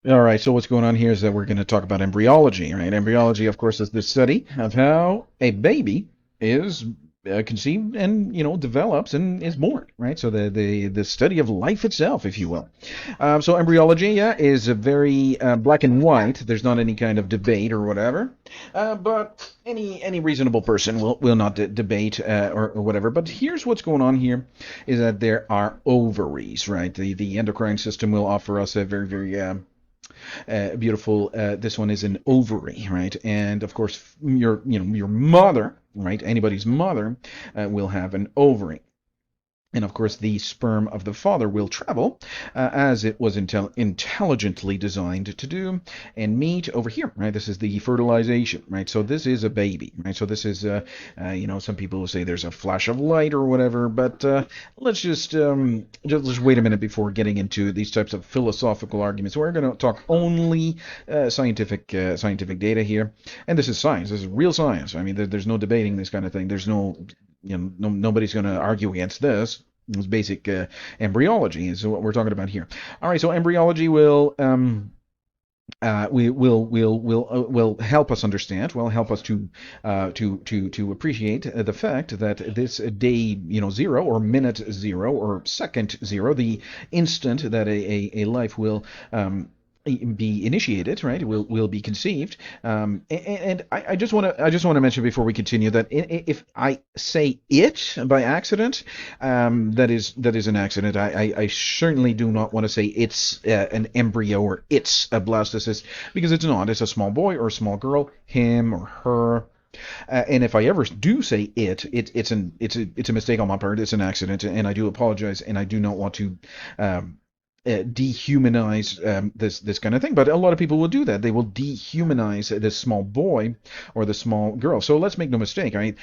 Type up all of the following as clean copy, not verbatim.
All right, so what's going on here is that we're going to talk about embryology, right? Embryology, of course, is the study of how a baby is conceived and develops and is born, right? So the study of life itself, if you will. So embryology, yeah, is a very black and white. There's not any kind of debate or whatever, but any reasonable person will not debate or whatever. But here's what's going on here: is that there are ovaries, right? The endocrine system will offer us a very beautiful. This one is an ovary, right? And of course, your mother, right? Anybody's mother will have an ovary. And of course, the sperm of the father will travel as it was intelligently designed to do and meet over here, right? This is the fertilization, right? So this is a baby, right? So this is, some people will say there's a flash of light or whatever, but let's just wait a minute before getting into these types of philosophical arguments. We're going to talk only scientific data here, and this is science. This is real science. I mean, there's no debating this kind of thing. There's no nobody's going to argue against this. It's basic embryology is what we're talking about here. All right, so embryology will help us understand, will help us to appreciate the fact that this day zero or minute zero or second zero, the instant that a life will be initiated, right? Will be conceived. And I just want to mention before we continue that if I say it by accident, that is an accident. I certainly do not want to say it's an embryo or it's a blastocyst because it's not. It's a small boy or a small girl, him or her. And if I ever do say it's a mistake on my part. It's an accident, and I do apologize, and I do not want to dehumanize this kind of thing. But a lot of people will do that. They will dehumanize this small boy or the small girl. So let's make no mistake. I mean,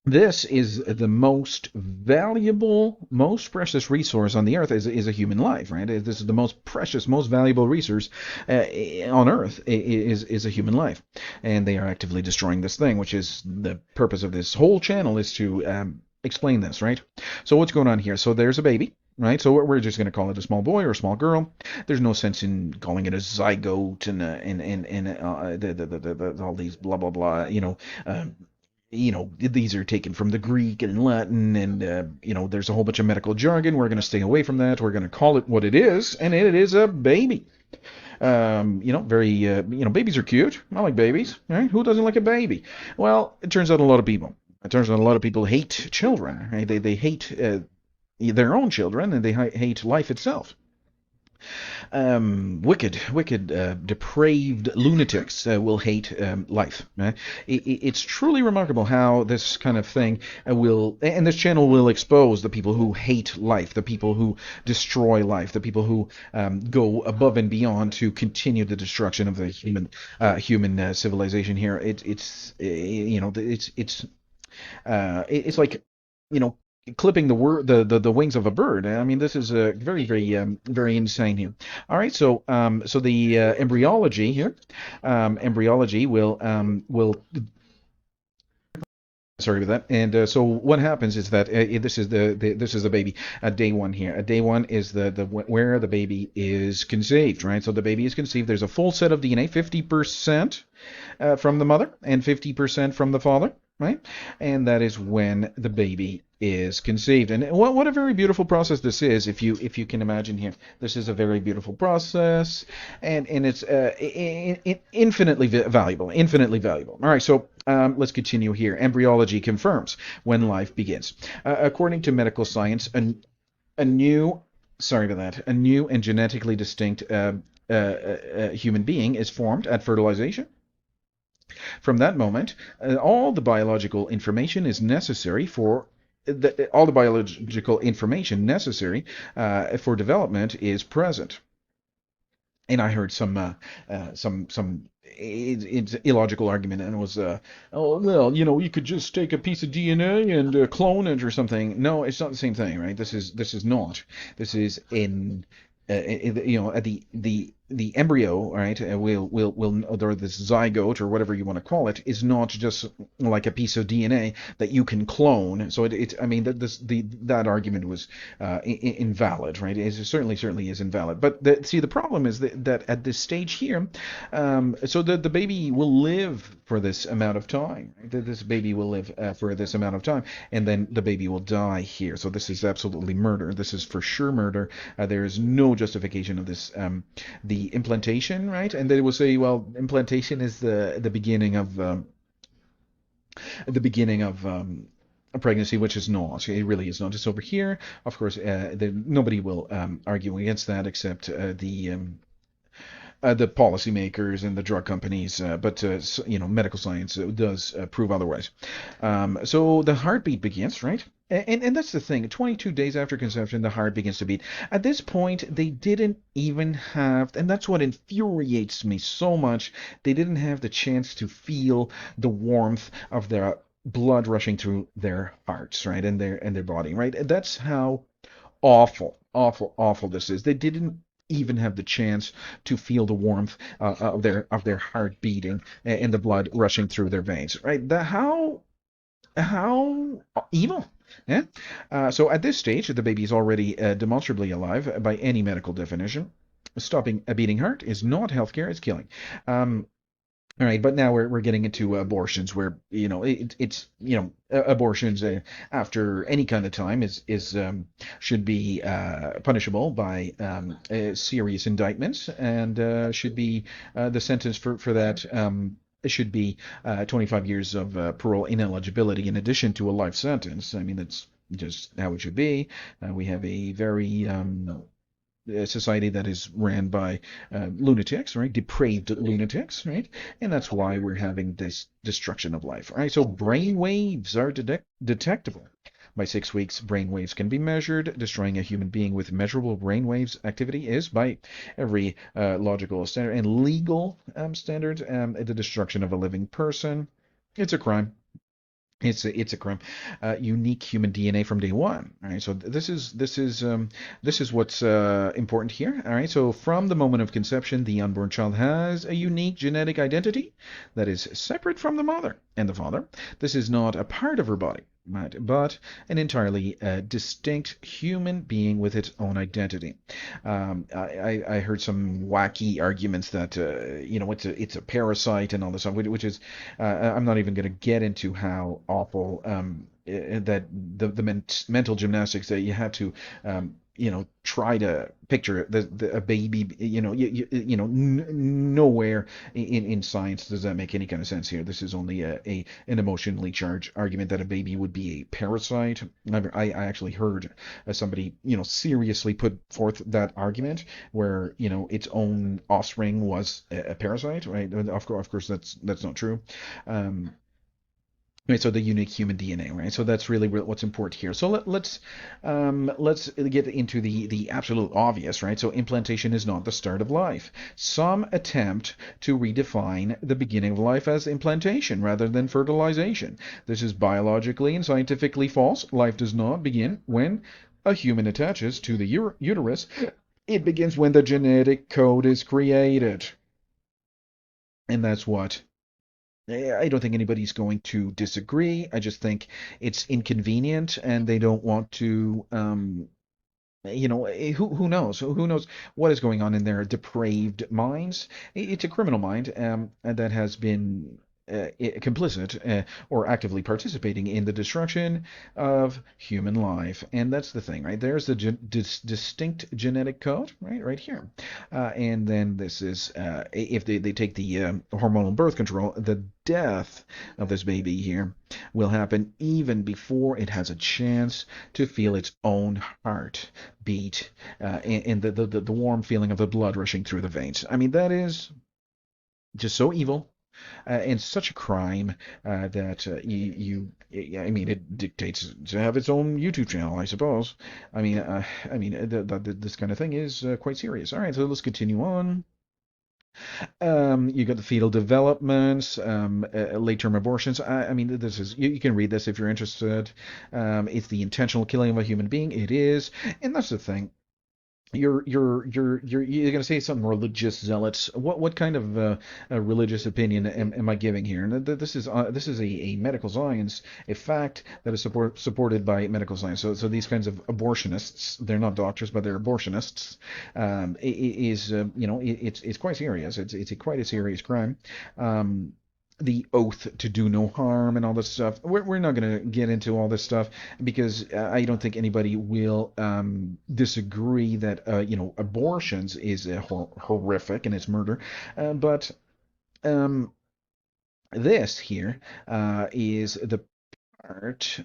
this is the most valuable, most precious resource on the earth is a human life, right? This is the most precious, most valuable resource on earth is a human life, and they are actively destroying this thing, which is the purpose of this whole channel is to explain this, right? So what's going on here? So there's a baby. Right, so we're just going to call it a small boy or a small girl. There's no sense in calling it a zygote and all these blah blah blah. These are taken from the Greek and Latin, and there's a whole bunch of medical jargon. We're going to stay away from that. We're going to call it what it is, and it is a baby. Babies are cute. I like babies. Right? Who doesn't like a baby? Well, it turns out a lot of people. It turns out a lot of people hate children. Right? They hate their own children, and they hate life itself. Wicked, depraved lunatics will hate life. It's truly remarkable how this kind of thing and this channel will expose the people who hate life, the people who destroy life, the people who go above and beyond to continue the destruction of the human civilization here. It's like clipping the wings of a bird. I mean, this is very insane here. All right, so the embryology here, embryology will sorry about that. And so what happens is that this is the baby at day one here. At day one is the where the baby is conceived, right? So the baby is conceived. There's a full set of DNA, 50% from the mother and 50% from the father, right? And that is when the baby is conceived. And what a very beautiful process this is. If you can imagine here, this is a very beautiful process, and it's infinitely valuable, infinitely valuable. All right, so let's continue here. Embryology confirms when life begins. According to medical science, a new sorry about that, a new and genetically distinct human being is formed at fertilization. From that moment, all the biological information is necessary for all the biological information necessary for development is present. And I heard some it's illogical argument, and it was oh well, you could just take a piece of DNA and clone it or something. No, it's not the same thing, right? This is not. This is in at the the embryo, right, will or this zygote or whatever you want to call it, is not just like a piece of DNA that you can clone. So I mean, that argument was invalid, right? It certainly is invalid. But see, the problem is that at this stage here, so the baby will live for this amount of time. Right? This baby will live for this amount of time, and then the baby will die here. So this is absolutely murder. This is for sure murder. There is no justification of this. The implantation, right? And they will say, well, implantation is the beginning of the beginning of a pregnancy, which is not. It really is not. It's over here. Of course, nobody will argue against that except the policymakers and the drug companies, but medical science does prove otherwise. So the heartbeat begins, right? And that's the thing. 22 days after conception, the heart begins to beat. At this point, they didn't even have, and that's what infuriates me so much. They didn't have the chance to feel the warmth of their blood rushing through their hearts, right, and their body, right. That's how awful this is. They didn't even have the chance to feel the warmth of their heart beating and the blood rushing through their veins, right? How evil. Yeah. So at this stage, the baby is already demonstrably alive by any medical definition. Stopping a beating heart is not healthcare; it's killing. All right, but now we're getting into abortions, where it's abortions after any kind of time is should be punishable by serious indictments, and should be the sentence for that. It should be 25 years of parole ineligibility in addition to a life sentence. I mean, that's just how it should be. We have a very a society that is ran by lunatics, right? Depraved lunatics, right? And that's why we're having this destruction of life, right? So brain waves are detectable. By 6 weeks, brain waves can be measured. Destroying a human being with measurable brain waves activity is, by every logical standard and legal standard, the destruction of a living person. It's a crime. It's a crime. Unique human DNA from day one. All right. So this is what's important here. All right. So from the moment of conception, the unborn child has a unique genetic identity that is separate from the mother and the father. This is not a part of her body, right, but an entirely distinct human being with its own identity. I heard some wacky arguments that it's a parasite and all this stuff, which is I'm not even going to get into how awful that the mental gymnastics that you had to try to picture a baby. Nowhere in science does that make any kind of sense here. This is only an emotionally charged argument that a baby would be a parasite. I actually heard somebody seriously put forth that argument where its own offspring was a parasite, right? Of course that's not true. Right, so the unique human DNA, right? So that's really what's important here. So let's get into the absolute obvious, right? So implantation is not the start of life. Some attempt to redefine the beginning of life as implantation rather than fertilization. This is biologically and scientifically false. Life does not begin when a human attaches to the uterus. It begins when the genetic code is created, and that's what. I don't think anybody's going to disagree. I just think it's inconvenient, and they don't want to. Who knows? Who knows what is going on in their depraved minds? It's a criminal mind that has been complicit or actively participating in the destruction of human life. And that's the thing, right? There's the distinct genetic code, right here. And then this is, if they take the hormonal birth control, the death of this baby here will happen even before it has a chance to feel its own heart beat, and the warm feeling of the blood rushing through the veins. I mean, that is just so evil, and such a crime that I mean, it dictates to have its own YouTube channel, I suppose. This kind of thing is quite serious. All right, so let's continue on. You got the fetal developments, late-term abortions. I mean, this is you can read this if you're interested. It's the intentional killing of a human being. It is, and that's the thing. you're going to say something religious zealots. What kind of religious opinion am I giving here? And this is a medical science, a fact that is supported by medical science. So these kinds of abortionists, they're not doctors, but they're abortionists. Is it's quite serious. It's quite a serious crime. Um, the oath to do no harm and all this stuff. We're not going to get into all this stuff because I don't think anybody will disagree that abortions is horrific and it's murder. But um, this here is the part.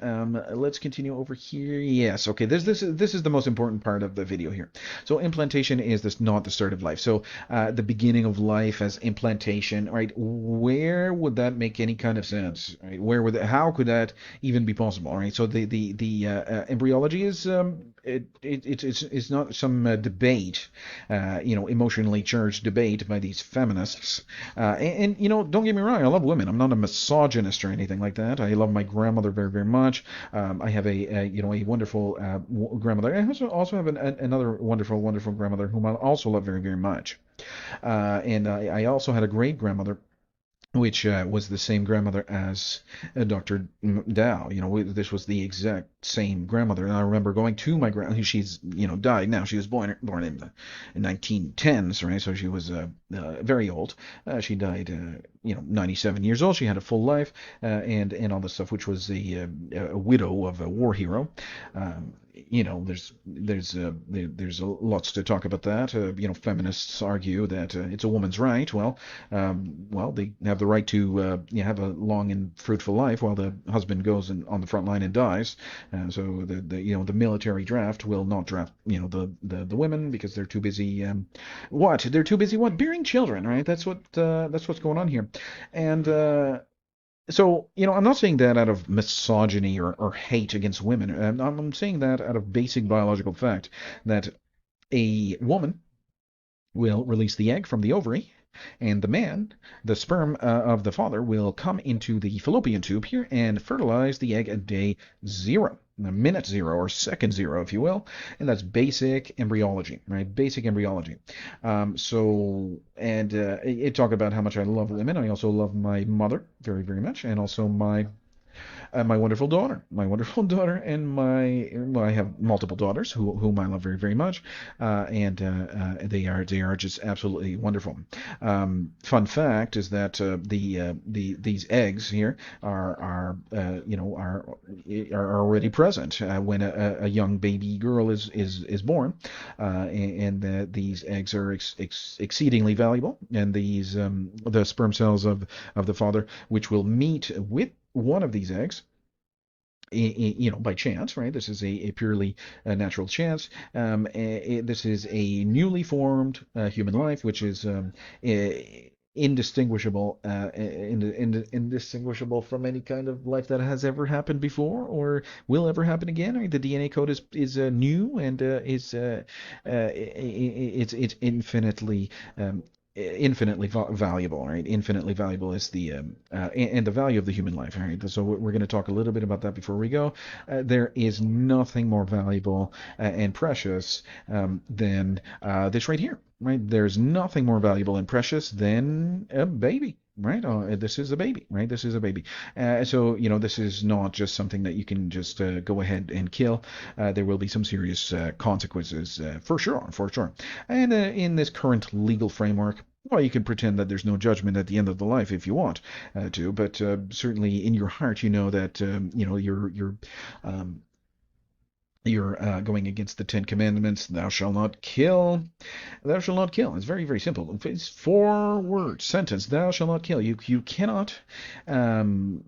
Let's continue over here. Yes, okay. This is the most important part of the video here. So implantation is this not the start of life. So the beginning of life as implantation, right? Where would that make any kind of sense? Right? How could that even be possible? Right? So the embryology is it's not some debate, emotionally charged debate by these feminists. Don't get me wrong, I love women. I'm not a misogynist or anything like that. I love my grandmother very, very much. I have a wonderful grandmother. I also have another wonderful, wonderful grandmother whom I also love very, very much. And I also had a great grandmother which was the same grandmother as Dr. Dow. This was the exact same grandmother. And I remember going to my grandmother. She's, died now. She was born in the 1910s, right? So she was very old. She died, 97 years old. She had a full life and all this stuff, which was a widow of a war hero. There's lots to talk about that. Feminists argue that it's a woman's right. Well, they have the right to have a long and fruitful life while the husband goes on the front line and dies. So the military draft will not draft the women because they're too busy. They're too busy bearing children, right? That's what's going on here, and. So, I'm not saying that out of misogyny or hate against women. I'm saying that out of basic biological fact that a woman will release the egg from the ovary, and the sperm of the father, will come into the fallopian tube here and fertilize the egg at day zero, minute zero, or second zero, if you will. And that's basic embryology, right? Basic embryology. It talked about how much I love women. I also love my mother very, very much, and also my wonderful daughter, and I have multiple daughters whom I love very, very much, and they are just absolutely wonderful. Fun fact is that these eggs here are already present when a young baby girl is born, and these eggs are exceedingly valuable, and the sperm cells of the father, which will meet with one of these eggs, by chance, right? This is a purely natural chance. This is a newly formed human life, which is indistinguishable, indistinguishable from any kind of life that has ever happened before or will ever happen again. Right? The DNA code is new and it's infinitely valuable, right? Infinitely valuable is and the value of the human life, right? So we're going to talk a little bit about that before we go. There is nothing more valuable and precious than this right here, right? There's nothing more valuable and precious than a baby. Right, this is a baby. Right, this is a baby. So this is not just something that you can just go ahead and kill. There will be some serious consequences for sure, for sure. And in this current legal framework, well, you can pretend that there's no judgment at the end of the life if you want to, but certainly in your heart, you know that um, you're going against the Ten Commandments. Thou shalt not kill. Thou shalt not kill. It's very, very simple. It's 4 words, sentence. Thou shalt not kill. You cannot, um,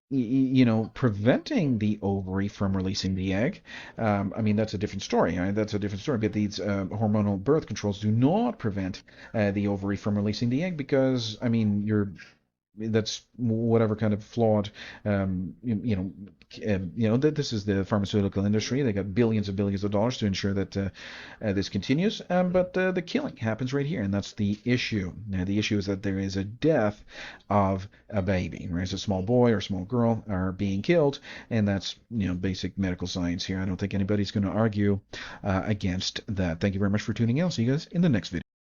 preventing the ovary from releasing the egg. I mean, that's a different story. Right? That's a different story. But these hormonal birth controls do not prevent the ovary from releasing the egg because, I mean, that's whatever kind of flawed, this is the pharmaceutical industry. They got billions and billions of dollars to ensure that this continues. But the killing happens right here, and that's the issue. Now, the issue is that there is a death of a baby, right? So a small boy or small girl are being killed, and that's basic medical science here. I don't think anybody's going to argue against that. Thank you very much for tuning in. I'll see you guys in the next video.